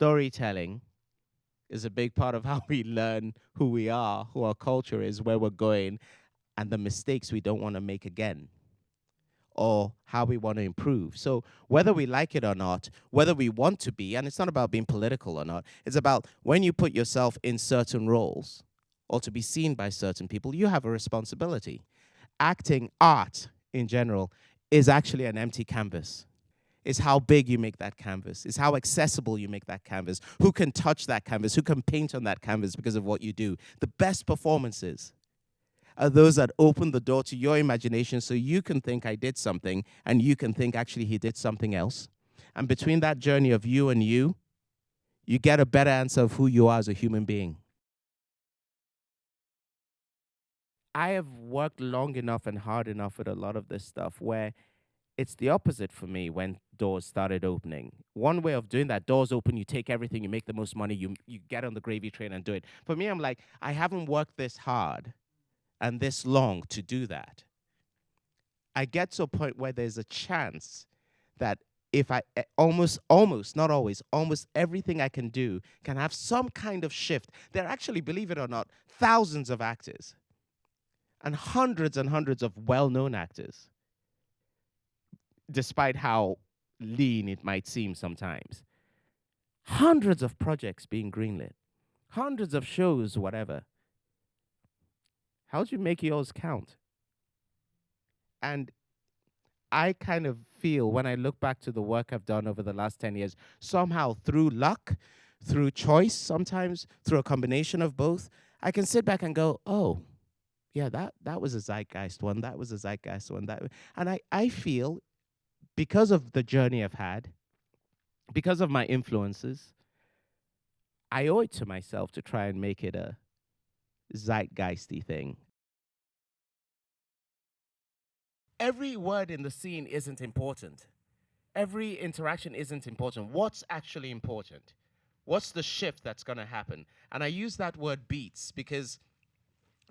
storytelling is a big part of how we learn who we are, who our culture is, where we're going, and the mistakes we don't want to make again, or how we want to improve. So whether we like it or not, whether we want to be, and it's not about being political or not, it's about when you put yourself in certain roles or to be seen by certain people, you have a responsibility. Acting, art in general, is actually an empty canvas. It's how big you make that canvas. It's how accessible you make that canvas. Who can touch that canvas? Who can paint on that canvas because of what you do? The best performances are those that open the door to your imagination so you can think I did something and you can think actually he did something else. And between that journey of you and you get a better answer of who you are as a human being. I have worked long enough and hard enough with a lot of this stuff where it's the opposite for me when doors started opening. One way of doing that, doors open, you take everything, you make the most money, you get on the gravy train and do it. For me, I'm like, I haven't worked this hard and this long to do that. I get to a point where there's a chance that if I almost, not always, almost everything I can do can have some kind of shift. There are actually, believe it or not, thousands of actors and hundreds of well-known actors, despite how lean it might seem sometimes. Hundreds of projects being greenlit, hundreds of shows, whatever. How do you make yours count? And I kind of feel when I look back to the work I've done over the last 10 years, somehow through luck, through choice, sometimes through a combination of both, I can sit back and go, oh, yeah, that was a zeitgeist one, that was a zeitgeist one. And I feel, because of the journey I've had, because of my influences, I owe it to myself to try and make it a zeitgeisty thing. Every word in the scene isn't important. Every interaction isn't important. What's actually important? What's the shift that's going to happen? And I use that word beats because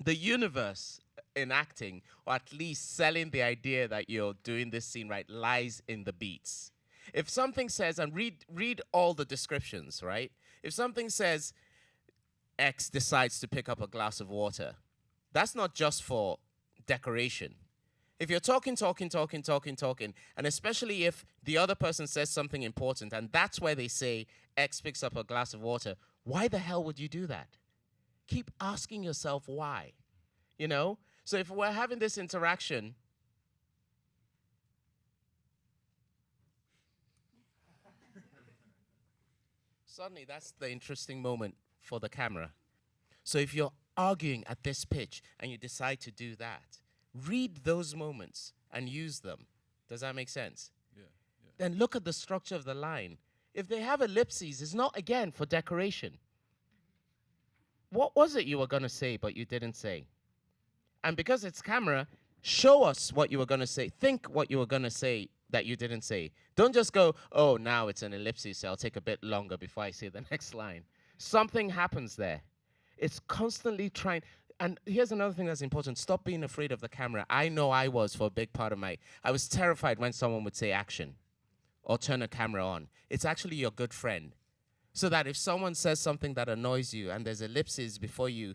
the universe in acting, or at least selling the idea that you're doing this scene right, lies in the beats. If something says, and read all the descriptions, right? If something says X decides to pick up a glass of water, that's not just for decoration. If you're talking, and especially if the other person says something important, and that's where they say X picks up a glass of water, why the hell would you do that? Keep asking yourself why, you know? So if we're having this interaction, suddenly that's the interesting moment for the camera. So if you're arguing at this pitch and you decide to do that, read those moments and use them. Does that make sense? Yeah. Then look at the structure of the line. If they have ellipses, it's not, again, for decoration. What was it you were going to say but you didn't say? And because it's camera, show us what you were going to say. Think what you were going to say that you didn't say. Don't just go, oh, now it's an ellipsis, so I'll take a bit longer before I say the next line. Something happens there. It's constantly trying. And here's another thing that's important. Stop being afraid of the camera. I know I was for a big part of I was terrified when someone would say action or turn a camera on. It's actually your good friend. So that if someone says something that annoys you and there's ellipses before you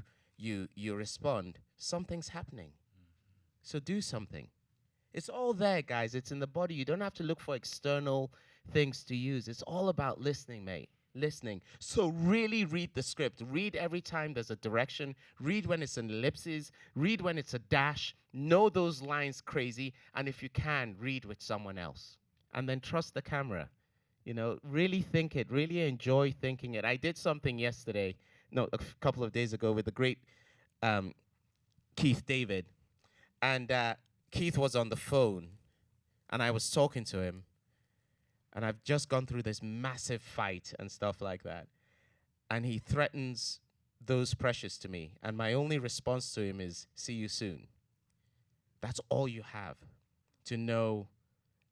respond, something's happening. So do something. It's all there, guys. It's in the body. You don't have to look for external things to use. It's all about listening, mate. Listening. So really read the script. Read every time there's a direction. Read when it's an ellipsis. Read when it's a dash. Know those lines crazy. And if you can, read with someone else. And then trust the camera. You know, really think it. Really enjoy thinking it. I did something yesterday, a couple of days ago with the great Keith David. And Keith was on the phone. And I was talking to him. And I've just gone through this massive fight and stuff like that. And he threatens those precious to me. And my only response to him is, see you soon. That's all you have to know.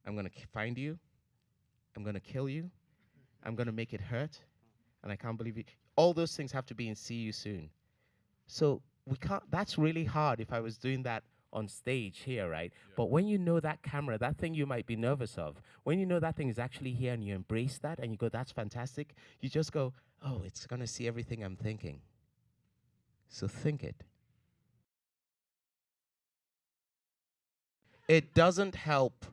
I'm going to find you. I'm going to kill you. I'm going to make it hurt. And I can't believe it. All those things have to be in see you soon. So we can't. That's really hard if I was doing that on stage here, right? But when you know that camera, that thing you might be nervous of, when you know that thing is actually here and you embrace that and you go, that's fantastic, you just go, oh, it's going to see everything I'm thinking. So think it. It doesn't help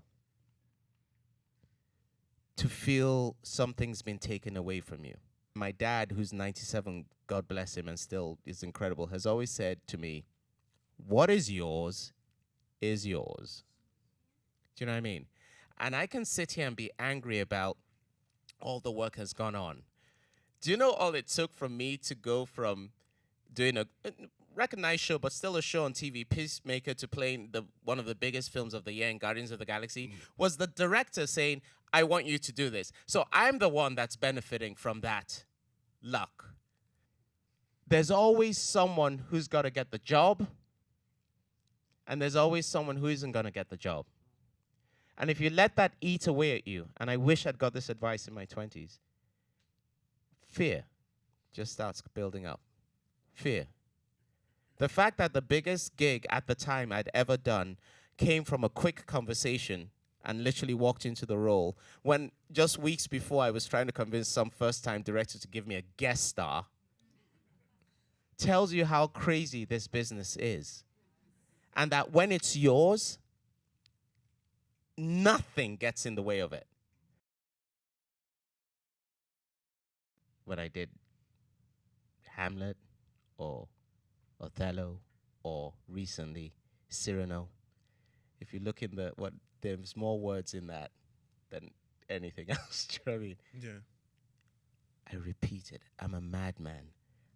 to feel something's been taken away from you. My dad, who's 97, God bless him, and still is incredible, has always said to me, what is yours is yours. Do you know what I mean? And I can sit here and be angry about all the work has gone on. Do you know all it took from me to go from doing a recognized show, but still a show on TV, Peacemaker, to playing one of the biggest films of the year in Guardians of the Galaxy, was the director saying, I want you to do this. So I'm the one that's benefiting from that luck. There's always someone who's got to get the job, and there's always someone who isn't going to get the job. And if you let that eat away at you, and I wish I'd got this advice in my 20s, fear just starts building up. Fear. The fact that the biggest gig at the time I'd ever done came from a quick conversation and literally walked into the role, when just weeks before I was trying to convince some first-time director to give me a guest star, tells you how crazy this business is. And that when it's yours, nothing gets in the way of it. When I did Hamlet or Othello or recently Cyrano, if you look in there's more words in that than anything else. Do you know what I mean? Yeah. I repeat it. I'm a madman.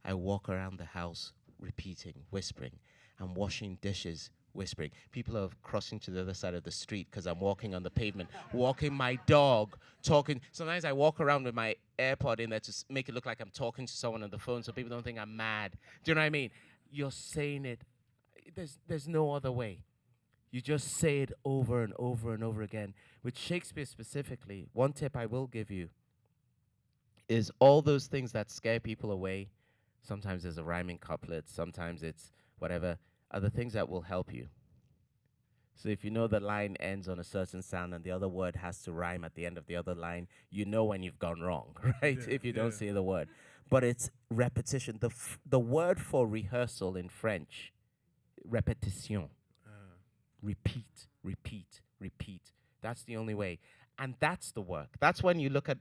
I walk around the house repeating, whispering. I'm washing dishes, whispering. People are crossing to the other side of the street because I'm walking on the pavement, walking my dog, talking. Sometimes I walk around with my AirPod in there to make it look like I'm talking to someone on the phone so people don't think I'm mad. Do you know what I mean? You're saying it. There's no other way. You just say it over and over and over again. With Shakespeare specifically, one tip I will give you is all those things that scare people away. Sometimes there's a rhyming couplet, sometimes it's whatever, are the things that will help you. So if you know the line ends on a certain sound and the other word has to rhyme at the end of the other line, you know when you've gone wrong, right? Yeah, If you don't yeah. say the word. But it's repetition. The word for rehearsal in French, répétition. Repeat, repeat, repeat. That's the only way. And that's the work. That's when you look at,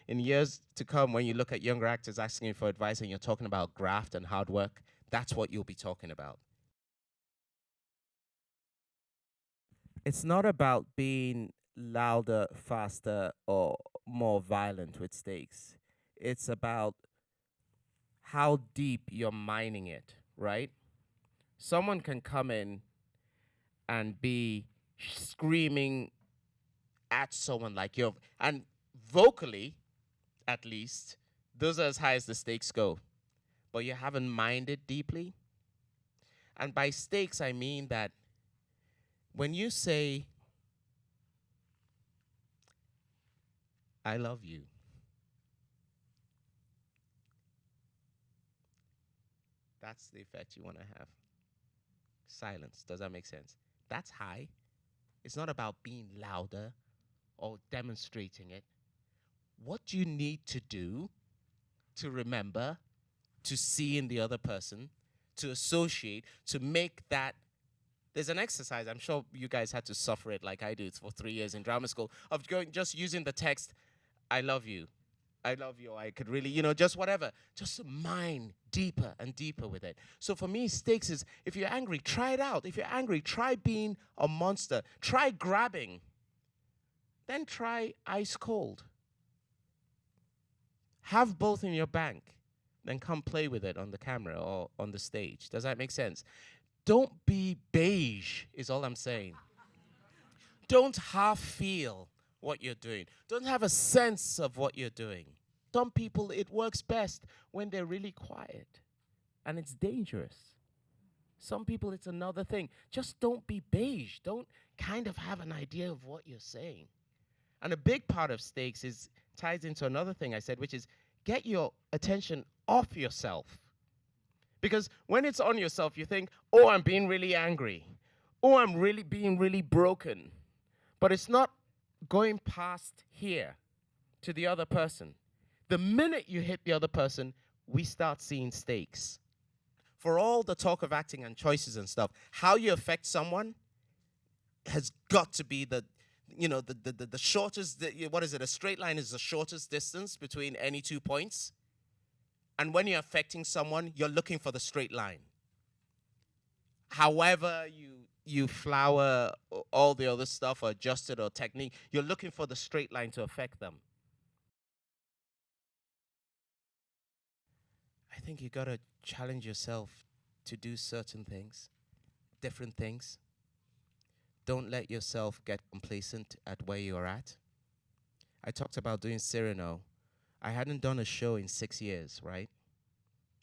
in years to come, when you look at younger actors asking you for advice and you're talking about graft and hard work, that's what you'll be talking about. It's not about being louder, faster, or more violent with stakes. It's about how deep you're mining it, right? Someone can come in and be screaming at someone like you, and vocally, at least, those are as high as the stakes go. But you haven't mined it deeply. And by stakes, I mean that when you say, I love you, that's the effect you want to have. Silence. Does that make sense? That's high. It's not about being louder or demonstrating it. What do you need to do to remember, to see in the other person, to associate, to make that? There's an exercise, I'm sure you guys had to suffer it like I did for 3 years in drama school, of going, just using the text, I love you. I love you. I could really, just whatever. Just mine deeper and deeper with it. So for me, stakes is, if you're angry, try it out. If you're angry, try being a monster. Try grabbing. Then try ice cold. Have both in your bank. Then come play with it on the camera or on the stage. Does that make sense? Don't be beige, is all I'm saying. Don't half feel what you're doing. Don't have a sense of what you're doing. Some people, it works best when they're really quiet, and it's dangerous. Some people, it's another thing. Just don't be beige. Don't kind of have an idea of what you're saying. And a big part of stakes ties into another thing I said, which is get your attention off yourself. Because when it's on yourself, you think, oh, I'm being really angry. oh, I'm really being really broken. But it's not going past here to the other person. The minute you hit the other person, we start seeing stakes. For all the talk of acting and choices and stuff, how you affect someone has got to be the shortest, what is it? A straight line is the shortest distance between any 2 points. And when you're affecting someone, you're looking for the straight line. However you flower all the other stuff or adjust it or technique, you're looking for the straight line to affect them. I think you gotta challenge yourself to do certain things, different things. Don't let yourself get complacent at where you're at. I talked about doing Cyrano. I hadn't done a show in 6 years, right?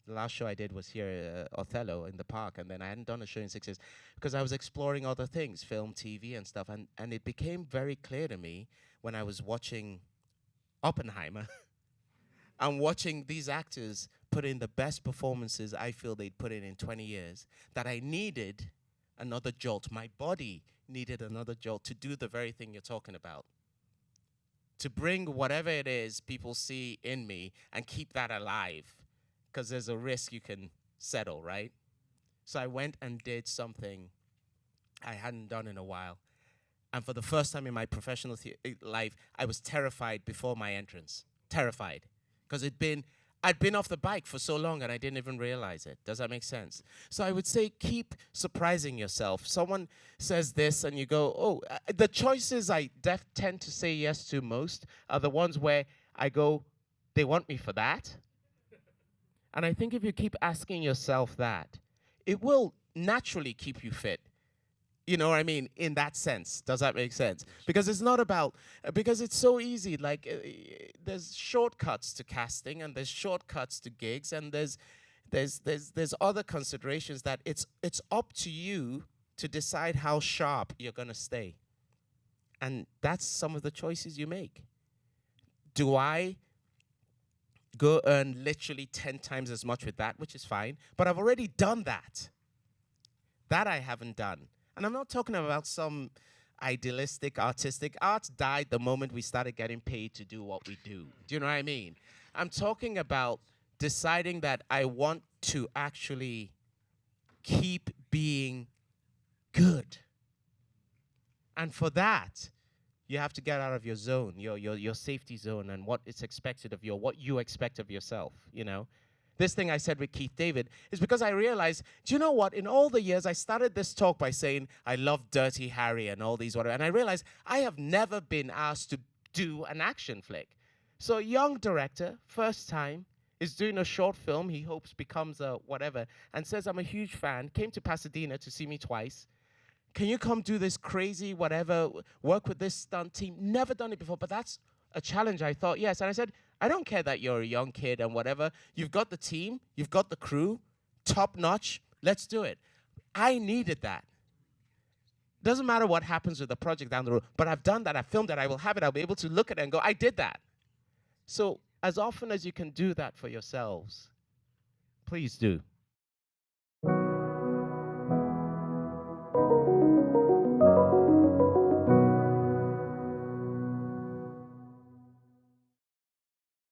The last show I did was here, Othello, in the park, and then I hadn't done a show in 6 years because I was exploring other things, film, TV, and stuff, and it became very clear to me when I was watching Oppenheimer and watching these actors put in the best performances I feel they'd put in 20 years, that I needed another jolt. My body needed another jolt to do the very thing you're talking about. To bring whatever it is people see in me and keep that alive. Because there's a risk you can settle, right? So I went and did something I hadn't done in a while. And for the first time in my professional life, I was terrified before my entrance. Terrified. Because I'd been off the bike for so long and I didn't even realize it. Does that make sense? So I would say keep surprising yourself. Someone says this and you go, oh, the choices I tend to say yes to most are the ones where I go, they want me for that? And I think if you keep asking yourself that, it will naturally keep you fit. You know what I mean? In that sense. Does that make sense? Because it's not about, because it's so easy. Like, there's shortcuts to casting and there's shortcuts to gigs and there's other considerations that it's up to you to decide how sharp you're going to stay. And that's some of the choices you make. Do I go earn literally 10 times as much with that, which is fine, but I've already done that. That I haven't done. And I'm not talking about some idealistic, artistic. Art died the moment we started getting paid to do what we do. Do you know what I mean? I'm talking about deciding that I want to actually keep being good. And for that, you have to get out of your zone, your safety zone, and what is expected of you, or what you expect of yourself, you know? This thing I said with Keith David is because I realized, do you know what? In all the years, I started this talk by saying, I love Dirty Harry and all these whatever, and I realized I have never been asked to do an action flick. So a young director, first time, is doing a short film, he hopes becomes a whatever, and says, I'm a huge fan, came to Pasadena to see me twice. Can you come do this crazy whatever, work with this stunt team? Never done it before, but that's a challenge. I thought, yes. And I said, I don't care that you're a young kid and whatever. You've got the team, you've got the crew, top notch, let's do it. I needed that. Doesn't matter what happens with the project down the road, but I've done that, I've filmed it, I will have it, I'll be able to look at it and go, I did that. So as often as you can do that for yourselves, please do.